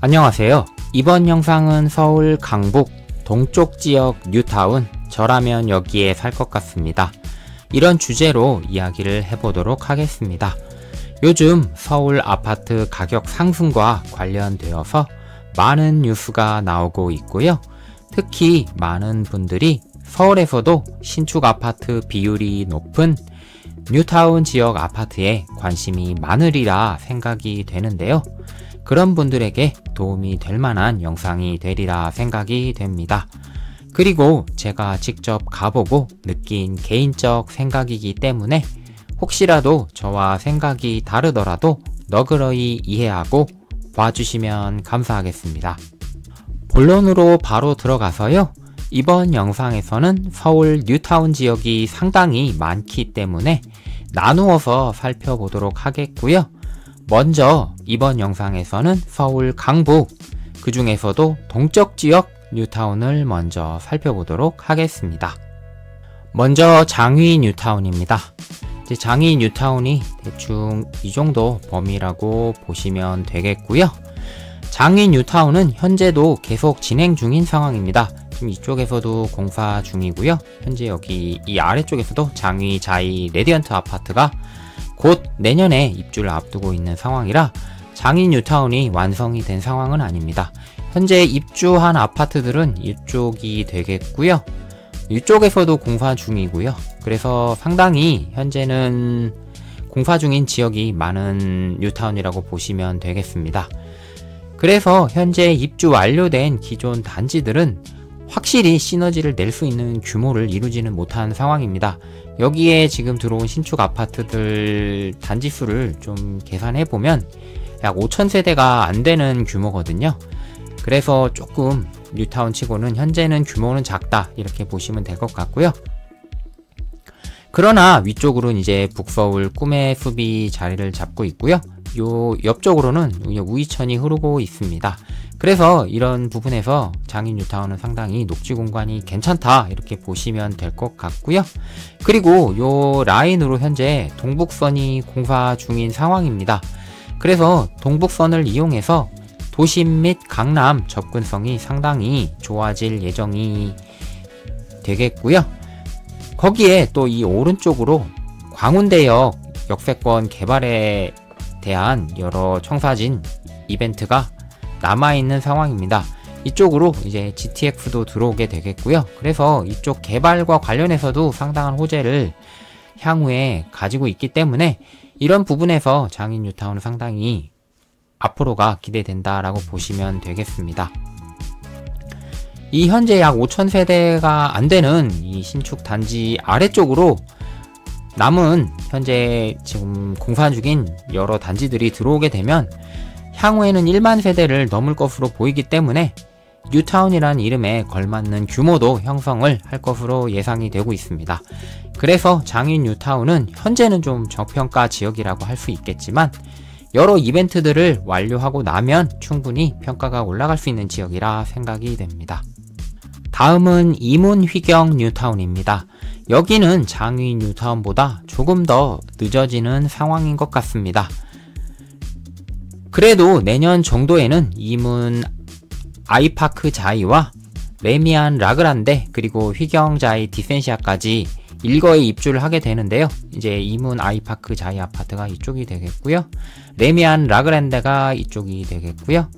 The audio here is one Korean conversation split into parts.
안녕하세요. 이번 영상은 서울 강북 동쪽 지역 뉴타운, 저라면 여기에 살 것 같습니다. 이런 주제로 이야기를 해보도록 하겠습니다. 요즘 서울 아파트 가격 상승과 관련되어서 많은 뉴스가 나오고 있고요. 특히 많은 분들이 서울에서도 신축 아파트 비율이 높은 뉴타운 지역 아파트에 관심이 많으리라 생각이 되는데요. 그런 분들에게 도움이 될 만한 영상이 되리라 생각이 됩니다. 그리고 제가 직접 가보고 느낀 개인적 생각이기 때문에 혹시라도 저와 생각이 다르더라도 너그러이 이해하고 봐주시면 감사하겠습니다. 본론으로 바로 들어가서요. 이번 영상에서는 서울 뉴타운 지역이 상당히 많기 때문에 나누어서 살펴보도록 하겠고요. 먼저 이번 영상에서는 서울 강북, 그 중에서도 동쪽 지역 뉴타운을 먼저 살펴보도록 하겠습니다. 먼저 장위 뉴타운입니다. 장위 뉴타운이 대충 이 정도 범위라고 보시면 되겠고요. 장위 뉴타운은 현재도 계속 진행 중인 상황입니다. 지금 이쪽에서도 공사 중이고요. 현재 여기 이 아래쪽에서도 장위 자이 레디언트 아파트가 곧 내년에 입주를 앞두고 있는 상황이라 장위 뉴타운이 완성이 된 상황은 아닙니다. 현재 입주한 아파트들은 이쪽이 되겠고요. 이쪽에서도 공사 중이고요. 그래서 상당히 현재는 공사 중인 지역이 많은 뉴타운이라고 보시면 되겠습니다. 그래서 현재 입주 완료된 기존 단지들은 확실히 시너지를 낼 수 있는 규모를 이루지는 못한 상황입니다. 여기에 지금 들어온 신축 아파트들 단지수를 좀 계산해보면 약 5,000세대가 안 되는 규모거든요. 그래서 조금 뉴타운 치고는 현재는 규모는 작다 이렇게 보시면 될 것 같고요. 그러나 위쪽으로는 이제 북서울 꿈의 숲이 자리를 잡고 있고요. 요 옆쪽으로는 우이천이 흐르고 있습니다. 그래서 이런 부분에서 장위 뉴타운은 상당히 녹지 공간이 괜찮다 이렇게 보시면 될 것 같고요. 그리고 요 라인으로 현재 동북선이 공사 중인 상황입니다. 그래서 동북선을 이용해서 도심 및 강남 접근성이 상당히 좋아질 예정이 되겠고요. 거기에 또 이 오른쪽으로 광운대역 역세권 개발에 대한 여러 청사진 이벤트가 남아있는 상황입니다. 이쪽으로 이제 GTX도 들어오게 되겠고요. 그래서 이쪽 개발과 관련해서도 상당한 호재를 향후에 가지고 있기 때문에 이런 부분에서 장위 뉴타운은 상당히 앞으로가 기대된다라고 보시면 되겠습니다. 이 현재 약 5,000세대가 안 되는 이 신축 단지 아래쪽으로 남은 현재 지금 공사 중인 여러 단지들이 들어오게 되면 향후에는 1만 세대를 넘을 것으로 보이기 때문에 뉴타운이란 이름에 걸맞는 규모도 형성을 할 것으로 예상이 되고 있습니다. 그래서 장위 뉴타운은 현재는 좀 저평가 지역이라고 할 수 있겠지만 여러 이벤트들을 완료하고 나면 충분히 평가가 올라갈 수 있는 지역이라 생각이 됩니다. 다음은 이문휘경 뉴타운입니다. 여기는 장위 뉴타운보다 조금 더 늦어지는 상황인 것 같습니다. 그래도 내년 정도에는 이문 아이파크 자이와 레미안 라그란데 그리고 휘경 자이 디센시아까지 일거에 입주를 하게 되는데요. 이제 이문 아이파크 자이 아파트가 이쪽이 되겠고요. 레미안 라그란데가 이쪽이 되겠고요.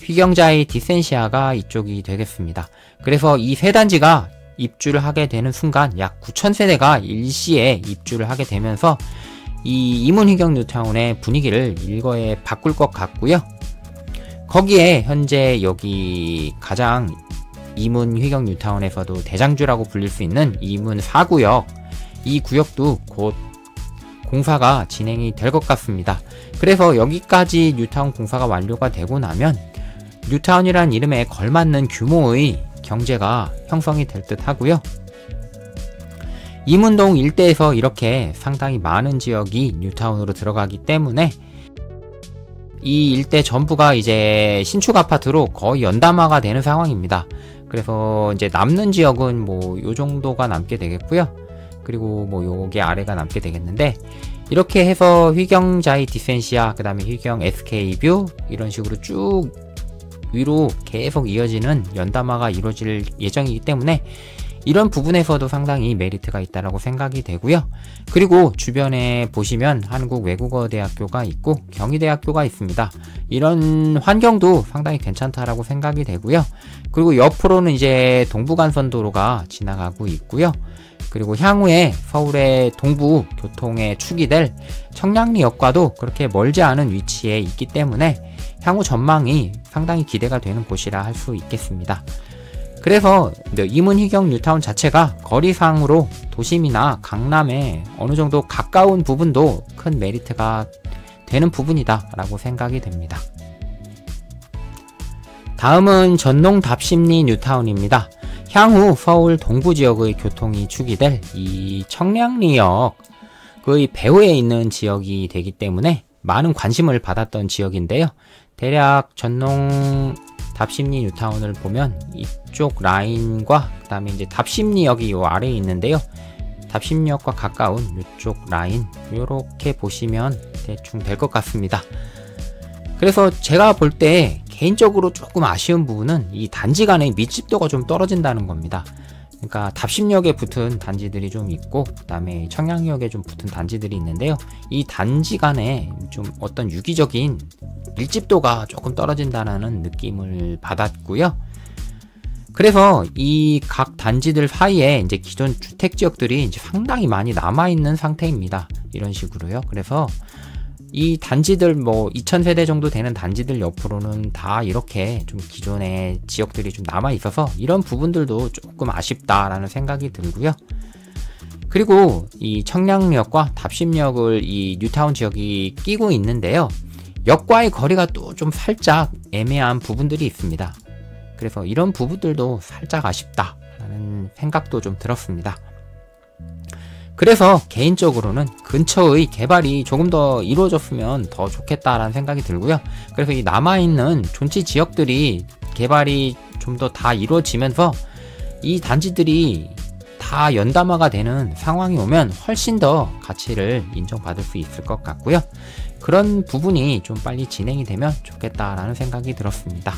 휘경 자이 디센시아가 이쪽이 되겠습니다. 그래서 이 세 단지가 입주를 하게 되는 순간 약 9,000세대가 일시에 입주를 하게 되면서 이 이문휘경 뉴타운의 분위기를 일거에 바꿀 것 같고요. 거기에 현재 여기 가장 이문휘경 뉴타운에서도 대장주라고 불릴 수 있는 이문 4구역, 이 구역도 곧 공사가 진행이 될 것 같습니다. 그래서 여기까지 뉴타운 공사가 완료가 되고 나면 뉴타운이란 이름에 걸맞는 규모의 경제가 형성이 될 듯 하고요. 이문동 일대에서 이렇게 상당히 많은 지역이 뉴타운으로 들어가기 때문에 이 일대 전부가 이제 신축 아파트로 거의 연담화가 되는 상황입니다. 그래서 이제 남는 지역은 뭐 요 정도가 남게 되겠고요. 그리고 뭐 요게 아래가 남게 되겠는데, 이렇게 해서 휘경 자이 디센시아, 그 다음에 휘경 SK뷰 이런 식으로 쭉 위로 계속 이어지는 연담화가 이루어질 예정이기 때문에 이런 부분에서도 상당히 메리트가 있다라고 생각이 되고요. 그리고 주변에 보시면 한국외국어대학교가 있고 경희대학교가 있습니다. 이런 환경도 상당히 괜찮다라고 생각이 되고요. 그리고 옆으로는 이제 동부간선도로가 지나가고 있고요. 그리고 향후에 서울의 동부 교통의 축이 될 청량리역과도 그렇게 멀지 않은 위치에 있기 때문에 향후 전망이 상당히 기대가 되는 곳이라 할 수 있겠습니다. 그래서 이문희경 뉴타운 자체가 거리상으로 도심이나 강남에 어느 정도 가까운 부분도 큰 메리트가 되는 부분이다 라고 생각이 됩니다. 다음은 전농 답심리 뉴타운입니다. 향후 서울 동부지역의 교통이 축이 될 이 청량리역 거의 배후에 있는 지역이 되기 때문에 많은 관심을 받았던 지역인데요. 대략 전농 답심리 뉴타운을 보면 이쪽 라인과 그 다음에 이제 답심리역이 요 아래에 있는데요. 답심리역과 가까운 이쪽 라인 요렇게 보시면 대충 될 것 같습니다. 그래서 제가 볼 때 개인적으로 조금 아쉬운 부분은 이 단지 간의 밀집도가 좀 떨어진다는 겁니다. 그러니까 답심역에 붙은 단지들이 좀 있고 그 다음에 청량리역에 좀 붙은 단지들이 있는데요. 이 단지 간에 좀 어떤 유기적인 밀집도가 조금 떨어진다는 느낌을 받았고요. 그래서 이 각 단지들 사이에 이제 기존 주택지역들이 이제 상당히 많이 남아있는 상태입니다. 이런 식으로요. 그래서 이 단지들 2000세대 정도 되는 단지들 옆으로는 다 이렇게 좀 기존의 지역들이 좀 남아 있어서 이런 부분들도 조금 아쉽다라는 생각이 들고요. 그리고 이 청량리역과 답심역을 이 뉴타운 지역이 끼고 있는데요. 역과의 거리가 또 좀 살짝 애매한 부분들이 있습니다. 그래서 이런 부분들도 살짝 아쉽다라는 생각도 좀 들었습니다. 그래서 개인적으로는 근처의 개발이 조금 더 이루어졌으면 더 좋겠다라는 생각이 들고요. 그래서 이 남아있는 존치 지역들이 개발이 좀 더 다 이루어지면서 이 단지들이 다 연담화가 되는 상황이 오면 훨씬 더 가치를 인정받을 수 있을 것 같고요. 그런 부분이 좀 빨리 진행이 되면 좋겠다라는 생각이 들었습니다.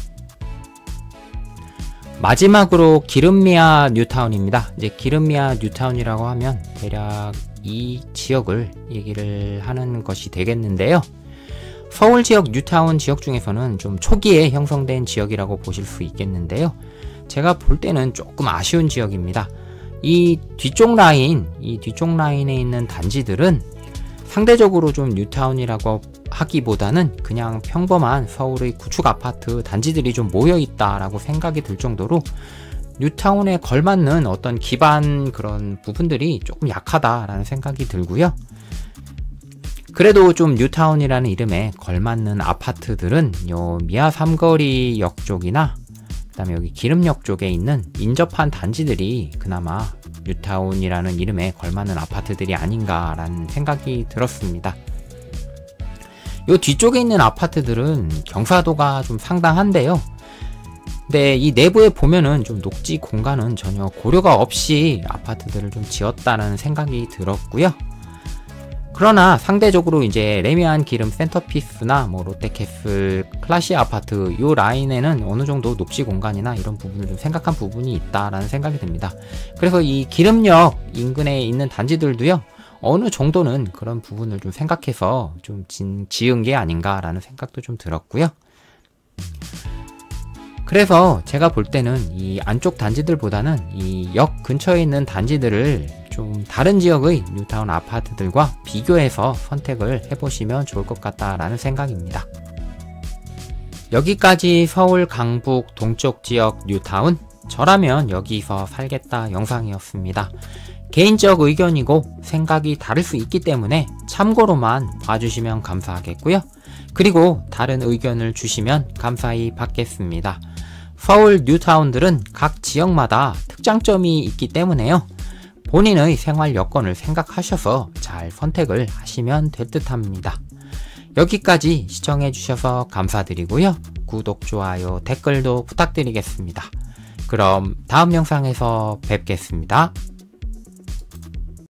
마지막으로 기름미아 뉴타운입니다. 이제 기름미아 뉴타운이라고 하면 대략 이 지역을 얘기를 하는 것이 되겠는데요. 서울 지역 뉴타운 지역 중에서는 좀 초기에 형성된 지역이라고 보실 수 있겠는데요. 제가 볼 때는 조금 아쉬운 지역입니다. 이 뒤쪽 라인에 있는 단지들은 상대적으로 좀 뉴타운이라고 하기보다는 그냥 평범한 서울의 구축 아파트 단지들이 좀 모여있다라고 생각이 들 정도로 뉴타운에 걸맞는 어떤 기반 그런 부분들이 조금 약하다라는 생각이 들고요. 그래도 좀 뉴타운이라는 이름에 걸맞는 아파트들은 요 미아 삼거리 역 쪽이나 그 다음에 여기 기름역 쪽에 있는 인접한 단지들이 그나마 뉴타운이라는 이름에 걸맞는 아파트들이 아닌가라는 생각이 들었습니다. 요 뒤쪽에 있는 아파트들은 경사도가 좀 상당한데요. 근데 이 내부에 보면은 좀 녹지 공간은 전혀 고려가 없이 아파트들을 좀 지었다는 생각이 들었고요. 그러나 상대적으로 이제 레미안 기름 센터피스나 롯데캐슬 클라시 아파트 요 라인에는 어느 정도 녹지 공간이나 이런 부분을 좀 생각한 부분이 있다라는 생각이 듭니다. 그래서 이 기름역 인근에 있는 단지들도요. 어느 정도는 그런 부분을 좀 생각해서 좀 지은 게 아닌가라는 생각도 좀 들었고요. 그래서 제가 볼 때는 이 안쪽 단지들보다는 이 역 근처에 있는 단지들을 좀 다른 지역의 뉴타운 아파트들과 비교해서 선택을 해보시면 좋을 것 같다라는 생각입니다. 여기까지 서울 강북 동쪽 지역 뉴타운, 저라면 여기서 살겠다 영상이었습니다. 개인적 의견이고 생각이 다를 수 있기 때문에 참고로만 봐주시면 감사하겠고요. 그리고 다른 의견을 주시면 감사히 받겠습니다. 서울 뉴타운들은 각 지역마다 특장점이 있기 때문에요. 본인의 생활 여건을 생각하셔서 잘 선택을 하시면 될 듯 합니다. 여기까지 시청해 주셔서 감사드리고요. 구독, 좋아요, 댓글도 부탁드리겠습니다. 그럼 다음 영상에서 뵙겠습니다.